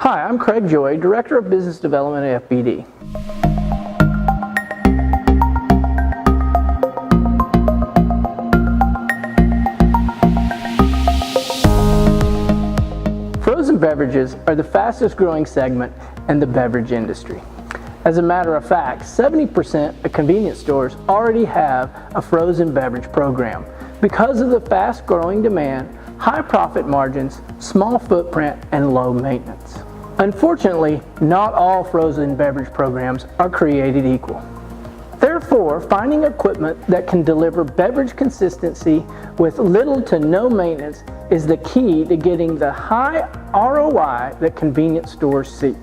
Hi, I'm Craig Joy, Director of Business Development at FBD. Frozen beverages are the fastest growing segment in the beverage industry. As a matter of fact, 70% of convenience stores already have a frozen beverage program because of the fast growing demand, high profit margins, small footprint, and low maintenance. Unfortunately, not all frozen beverage programs are created equal. Therefore, finding equipment that can deliver beverage consistency with little to no maintenance is the key to getting the high ROI that convenience stores seek.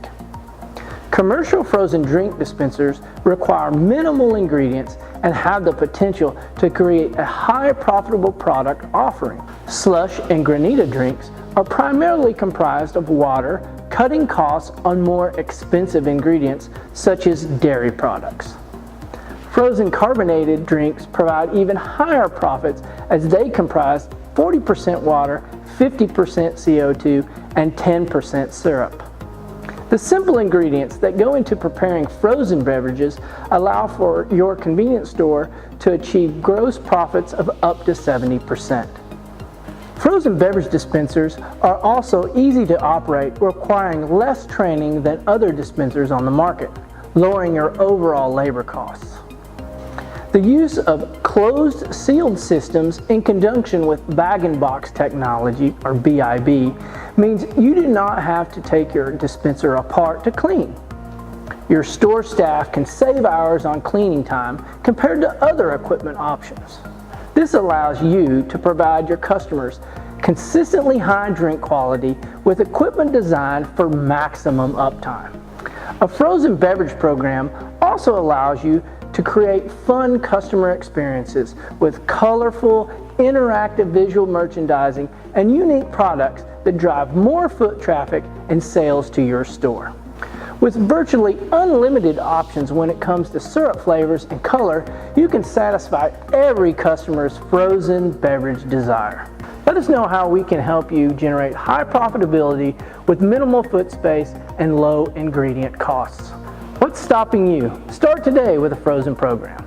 Commercial frozen drink dispensers require minimal ingredients and have the potential to create a high profitable product offering. Slush and granita drinks are primarily comprised of water, cutting costs on more expensive ingredients such as dairy products. Frozen carbonated drinks provide even higher profits as they comprise 40% water, 50% CO2, and 10% syrup. The simple ingredients that go into preparing frozen beverages allow for your convenience store to achieve gross profits of up to 70%. Frozen beverage dispensers are also easy to operate, requiring less training than other dispensers on the market, lowering your overall labor costs. The use of closed sealed systems in conjunction with bag-in-box technology, or BIB, means you do not have to take your dispenser apart to clean. Your store staff can save hours on cleaning time compared to other equipment options. This allows you to provide your customers consistently high drink quality with equipment designed for maximum uptime. A frozen beverage program also allows you to create fun customer experiences with colorful, interactive visual merchandising and unique products that drive more foot traffic and sales to your store. With virtually unlimited options when it comes to syrup flavors and color, you can satisfy every customer's frozen beverage desire. Let us know how we can help you generate high profitability with minimal foot space and low ingredient costs. What's stopping you? Start today with a frozen program.